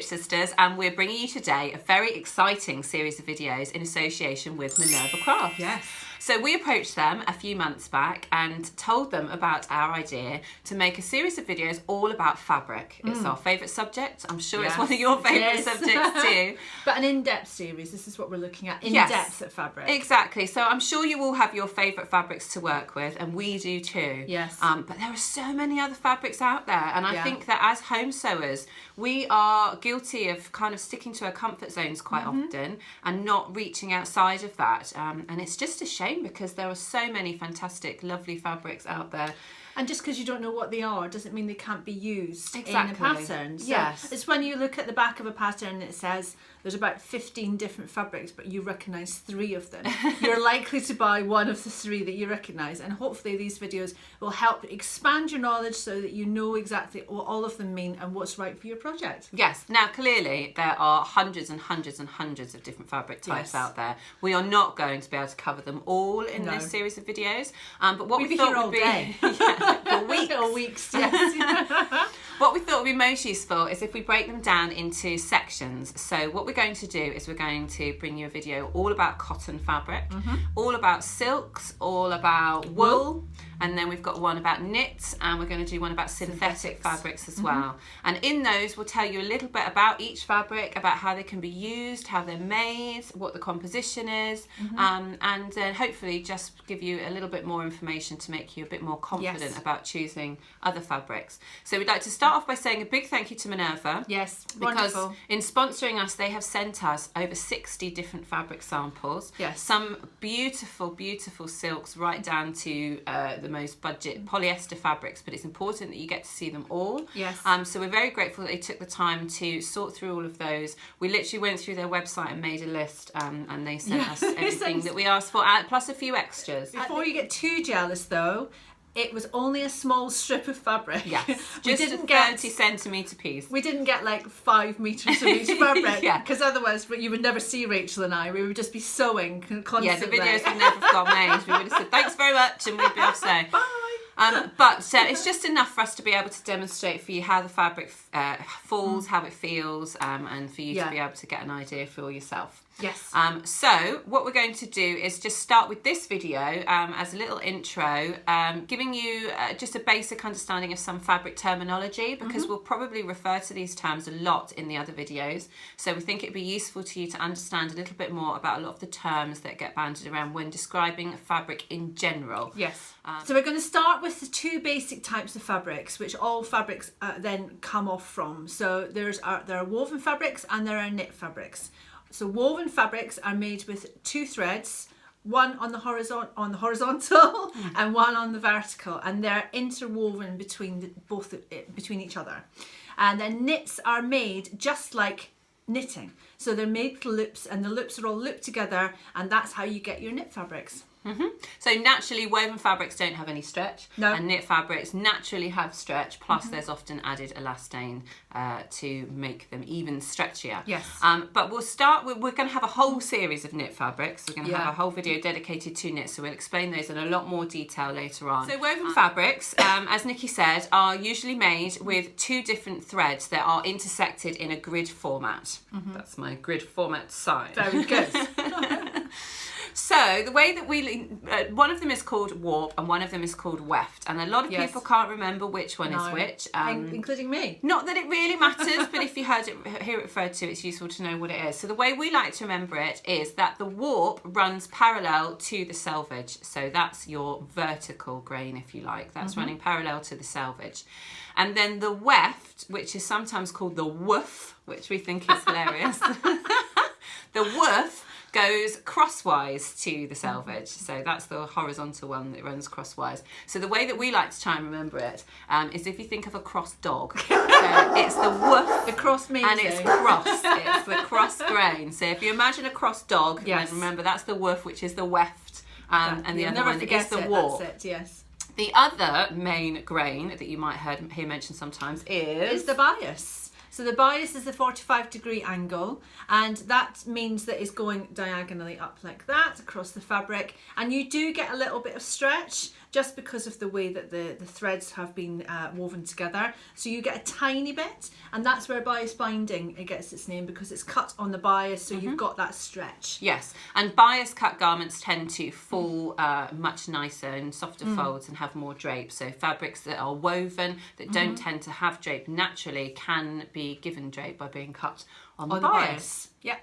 Stitch Sisters, and we're bringing you today a very exciting series of videos in association with Minerva Crafts. Yes. So we approached them a few months back and told them about our idea to make a series of videos all about fabric. It's our favourite subject. I'm sure it's one of your favourite subjects too. But an in-depth series. This is what we're looking at. In-depth at fabric. Exactly. So I'm sure you all have your favourite fabrics to work with, and we do too. Yes. But there are so many other fabrics out there, and I think that as home sewers, we are guilty of kind of sticking to our comfort zones quite often and not reaching outside of that. And it's just a shame because there are so many fantastic, lovely fabrics out there. And just because you don't know what they are doesn't mean they can't be used in a pattern. So yes. It's when you look at the back of a pattern and it says there's about 15 different fabrics, but you recognise 3 of them. You're likely to buy one of the 3 that you recognise, and hopefully these videos will help expand your knowledge so that you know exactly what all of them mean and what's right for your project. Yes. Now, clearly, there are hundreds and hundreds and hundreds of different fabric types out there. We are not going to be able to cover them all in this series of videos. But what we thought would be for weeks. Or weeks, yes. What we thought would be most useful is if we break them down into sections. So what we're going to do is we're going to bring you a video all about cotton fabric, all about silks, all about wool, and then we've got one about knits, and we're going to do one about synthetic fabrics as well. And in those, we'll tell you a little bit about each fabric, about how they can be used, how they're made, what the composition is, and hopefully just give you a little bit more information to make you a bit more confident about choosing other fabrics. So we'd like to start off by saying a big thank you to Minerva. Yes, because wonderful. In sponsoring us, they have sent us over 60 different fabric samples. Yes. Some beautiful, beautiful silks right down to the most budget polyester fabrics, but it's important that you get to see them all. Yes. So we're very grateful that they took the time to sort through all of those. We literally went through their website and made a list, and they sent us everything that we asked for, plus a few extras. Before you get too jealous though, it was only a small strip of fabric. Yes, we just didn't a get 30 centimetre piece. We didn't get like 5 meters of each fabric, Yeah. because otherwise you would never see Rachel and I. We would just be sewing constantly. Yeah, the videos would never have got made. We would have said thanks very much, and we'd be off sewing. Bye. But it's just enough for us to be able to demonstrate for you how the fabric falls, how it feels, and for you to be able to get an idea for yourself. Yes. So what we're going to do is just start with this video as a little intro, giving you just a basic understanding of some fabric terminology, because we'll probably refer to these terms a lot in the other videos. So we think it'd be useful to you to understand a little bit more about a lot of the terms that get bandied around when describing fabric in general. Yes. So we're going to start with the 2 basic types of fabrics, which all fabrics then come off from. So there are woven fabrics and there are knit fabrics. So woven fabrics are made with 2 threads, one on the horizontal and one on the vertical, and they're interwoven between between each other. And then knits are made just like knitting. So they're made with loops, and the loops are all looped together, and that's how you get your knit fabrics. So naturally, woven fabrics don't have any stretch, and knit fabrics naturally have stretch, plus there's often added elastane to make them even stretchier. Yes. But we're going to have a whole series of knit fabrics. We're going to have a whole video dedicated to knit, so we'll explain those in a lot more detail later on. So woven fabrics, as Nikki said, are usually made with 2 different threads that are intersected in a grid format. That's my grid format sign. Very good. So the way that one of them is called warp and one of them is called weft, and a lot of people can't remember which one is which, including me. Not that it really matters, but if you hear it referred to, it's useful to know what it is. So the way we like to remember it is that the warp runs parallel to the selvage, so that's your vertical grain, if you like. That's running parallel to the selvage. And then the weft, which is sometimes called the woof, which we think is hilarious. The woof goes crosswise to the selvage, so that's the horizontal one that runs crosswise. So the way that we like to try and remember it is if you think of a cross dog. So it's the woof, the cross means, and it's cross. It's the cross grain. So if you imagine a cross dog, then remember that's the woof, which is the weft, and the other one is the warp. That's it, yes. The other main grain that you might hear mentioned sometimes is the bias. So the bias is the 45-degree angle, and that means that it's going diagonally up like that across the fabric, and you do get a little bit of stretch just because of the way that the threads have been woven together. So you get a tiny bit, and that's where bias binding it gets its name, because it's cut on the bias, so you've got that stretch. Yes, and bias cut garments tend to fall much nicer in softer folds and have more drape. So fabrics that are woven that don't tend to have drape naturally can be given drape by being cut on the bias. Yeah.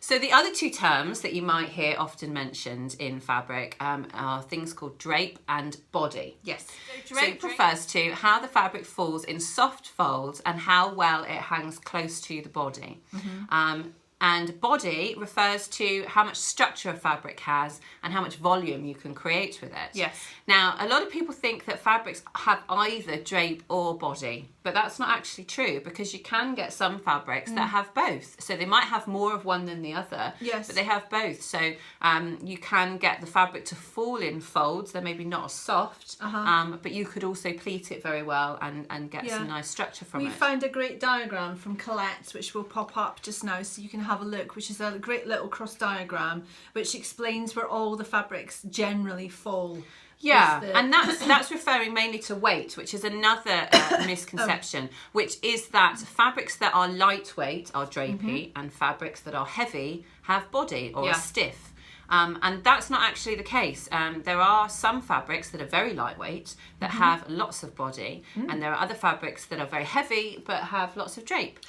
So the other two terms that you might hear often mentioned in fabric are things called drape and body. Yes. So drape refers to how the fabric falls in soft folds and how well it hangs close to the body. And body refers to how much structure a fabric has and how much volume you can create with it. Yes. Now, a lot of people think that fabrics have either drape or body, but that's not actually true, because you can get some fabrics that have both. So they might have more of one than the other, Yes. but they have both. So you can get the fabric to fall in folds. They're maybe not as soft, but you could also pleat it very well and get some nice structure from it. We found a great diagram from Colette, which will pop up just now, so you can have a look, which is a great little cross diagram which explains where all the fabrics generally fall. Yeah, and that's referring mainly to weight, which is another misconception, which is that fabrics that are lightweight are drapey and fabrics that are heavy have body or are stiff. And that's not actually the case. There are some fabrics that are very lightweight that have lots of body, and there are other fabrics that are very heavy but have lots of drape.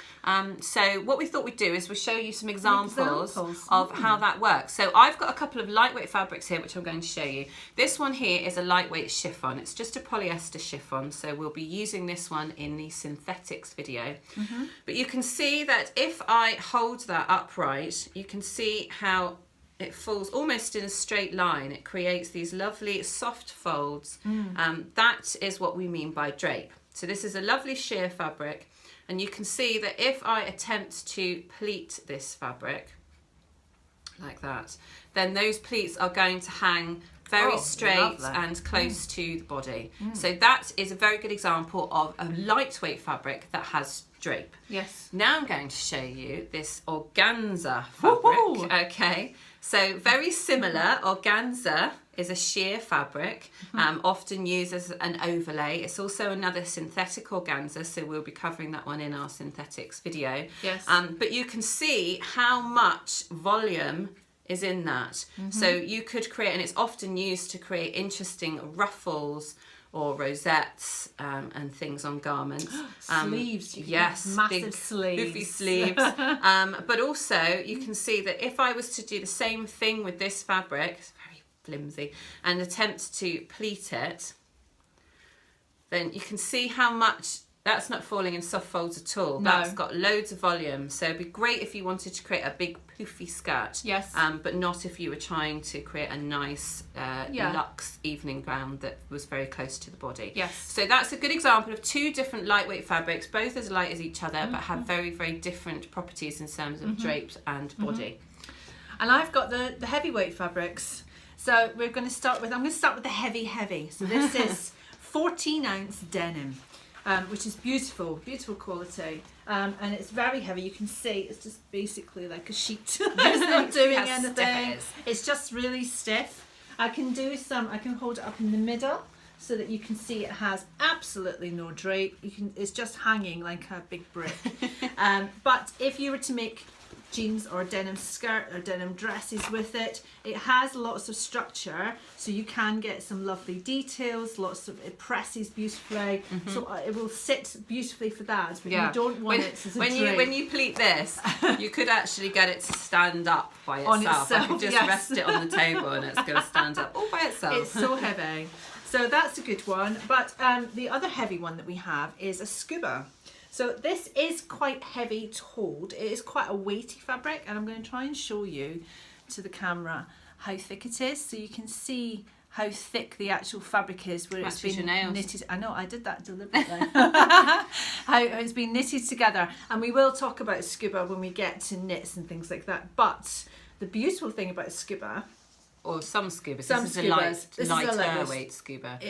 So what we thought we'd do is we'll show you some examples of how that works. So I've got a couple of lightweight fabrics here which I'm going to show you. This one here is a lightweight chiffon. It's just a polyester chiffon, so we'll be using this one in the synthetics video. But you can see that if I hold that upright, you can see how it falls almost in a straight line. It creates these lovely soft folds. That is what we mean by drape. So this is a lovely sheer fabric, and you can see that if I attempt to pleat this fabric like that, then those pleats are going to hang very straight and close to the body. So that is a very good example of a lightweight fabric that has drape. Yes. Now I'm going to show you this organza fabric. Okay, so very similar. Organza is a sheer fabric, often used as an overlay. It's also another synthetic organza, so we'll be covering that one in our synthetics video. Yes. But you can see how much volume is in that. So you could create, and it's often used to create interesting ruffles or rosettes and things on garments. Sleeves, massive big, sleeves. Poofy sleeves. But also you can see that if I was to do the same thing with this fabric, it's very flimsy, and attempt to pleat it, then you can see how much that's not falling in soft folds at all. No. That's got loads of volume. So it'd be great if you wanted to create a big poofy skirt. Yes. But not if you were trying to create a nice luxe evening gown that was very close to the body. Yes. So that's a good example of two different lightweight fabrics, both as light as each other, but have very, very different properties in terms of drapes and body. And I've got the heavyweight fabrics. So we're going to start with, I'm going to start with the heavy. So this is 14-ounce denim. Which is beautiful quality, and it's very heavy. You can see it's just basically like a sheet. It's not doing anything. It's just really stiff. I can hold it up in the middle so that you can see it has absolutely no drape. It's just hanging like a big brick. But if you were to make jeans or denim skirt or denim dresses with it, it has lots of structure, so you can get some lovely details. It presses beautifully, so it will sit beautifully for that. But you don't want it as a drape. When you pleat this, you could actually get it to stand up by itself. I could just rest it on the table and it's going to stand up all by itself. It's so heavy. So that's a good one. But the other heavy one that we have is a scuba. So this is quite heavy to hold. It is quite a weighty fabric, and I'm going to try and show you to the camera how thick it is, so you can see how thick the actual fabric is, where it's been knitted. I know, I did that deliberately. How it's been knitted together, and we will talk about scuba when we get to knits and things like that. But the beautiful thing about scuba, or some scubas, this is a lighter weight scuba.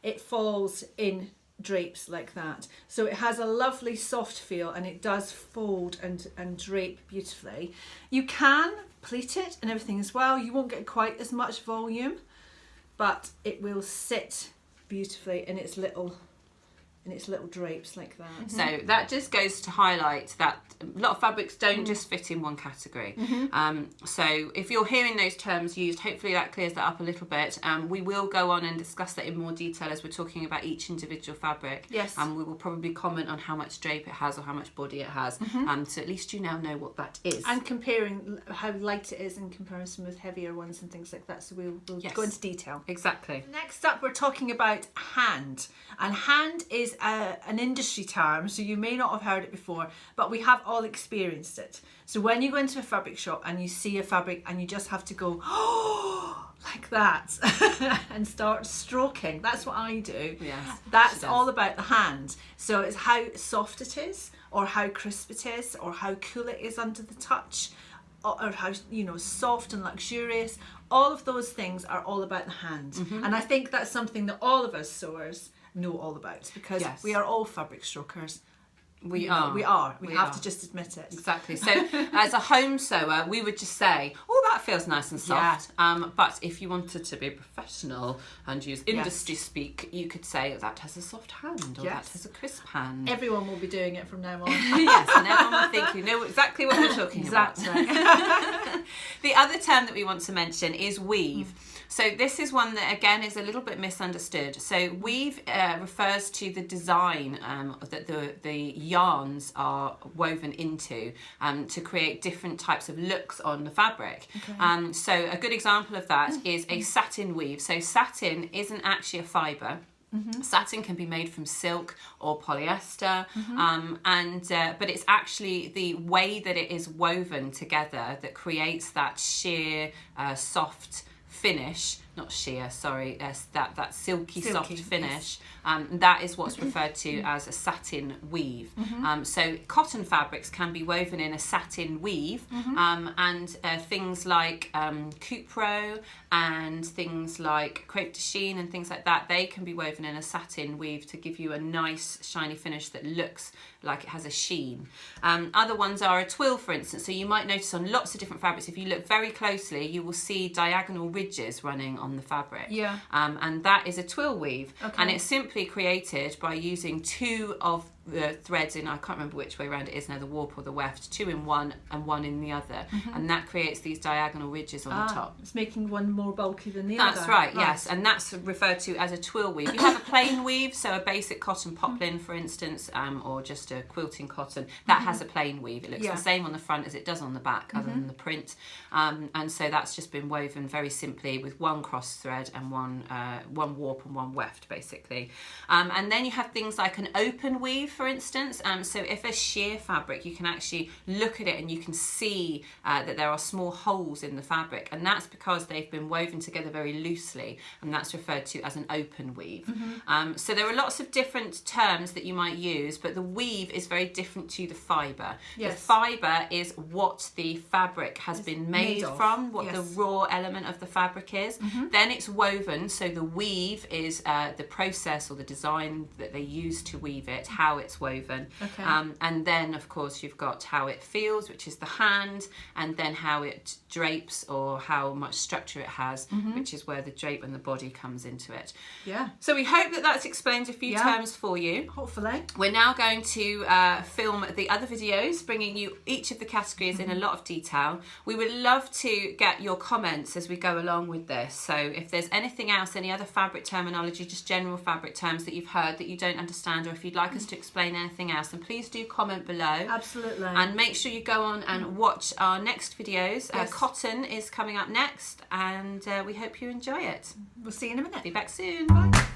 It falls in drapes like that. So it has a lovely soft feel, and it does fold and drape beautifully. You can pleat it and everything as well. You won't get quite as much volume, but it will sit beautifully in its little drapes like that. So that just goes to highlight that a lot of fabrics don't just fit in one category. So if you're hearing those terms used, hopefully that clears that up a little bit. We will go on and discuss that in more detail as we're talking about each individual fabric. Yes. We will probably comment on how much drape it has or how much body it has. So at least you now know what that is. And comparing how light it is in comparison with heavier ones and things like that. So we'll go into detail. Exactly. Next up, we're talking about hand. And hand is an industry term, so you may not have heard it before, but we have all experienced it. So when you go into a fabric shop and you see a fabric and you just have to go, oh, like that, and start stroking. That's what I do. Yes, that's all about the hand. So it's how soft it is, or how crisp it is, or how cool it is under the touch, or how, you know, soft and luxurious. All of those things are all about the hand. And I think that's something that all of us sewers know all about, because we are all fabric strokers. We have to just admit it. Exactly. So as a home sewer, we would just say, oh, that feels nice and soft. But if you wanted to be professional and use industry speak, you could say, oh, that has a soft hand, or that has a crisp hand. Everyone will be doing it from now on. Yes, and everyone will think you know exactly what we're talking about. The other term that we want to mention is weave. So this is one that, again, is a little bit misunderstood. So weave refers to the design that the yarns are woven into to create different types of looks on the fabric. So a good example of that is a satin weave. So satin isn't actually a fibre. Satin can be made from silk or polyester, but it's actually the way that it is woven together that creates that sheer, soft finish. Not sheer, sorry, that silky soft finish. That is what's referred to as a satin weave. So cotton fabrics can be woven in a satin weave, and things like cupro and things like crepe de chine and things like that, they can be woven in a satin weave to give you a nice shiny finish that looks like it has a sheen. Other ones are a twill, for instance. So you might notice on lots of different fabrics, if you look very closely, you will see diagonal ridges running on the fabric. And that is a twill weave. And it's simply created by using two of the threads in, I can't remember which way around it is now, the warp or the weft, two in one and one in the other, and that creates these diagonal ridges on the top. It's making one more bulky than the other. That's right, yes, and that's referred to as a twill weave. You have a plain weave, so a basic cotton poplin, for instance, or just a quilting cotton, that has a plain weave. It looks the same on the front as it does on the back, other than the print, and so that's just been woven very simply with one cross thread and one warp and one weft, basically. And then you have things like an open weave, for instance. So if a sheer fabric, you can actually look at it and you can see that there are small holes in the fabric, and that's because they've been woven together very loosely, and that's referred to as an open weave. So there are lots of different terms that you might use, but the weave is very different to the fibre. The fibre is what the fabric has been made from, what the raw element of the fabric is. Then it's woven, so the weave is the process or the design that they use to weave it, how it's woven. And then, of course, you've got how it feels, which is the hand, and then how it drapes or how much structure it has, which is where the drape and the body comes into it. So we hope that that's explained a few terms for you. Hopefully. We're now going to film the other videos, bringing you each of the categories in a lot of detail. We would love to get your comments as we go along with this. So if there's anything else, any other fabric terminology, just general fabric terms that you've heard that you don't understand, or if you'd like us to explain anything else, then please do comment below. Absolutely. And make sure you go on and watch our next videos. Cotton is coming up next, and we hope you enjoy it. We'll see you in a minute. Be back soon. Bye.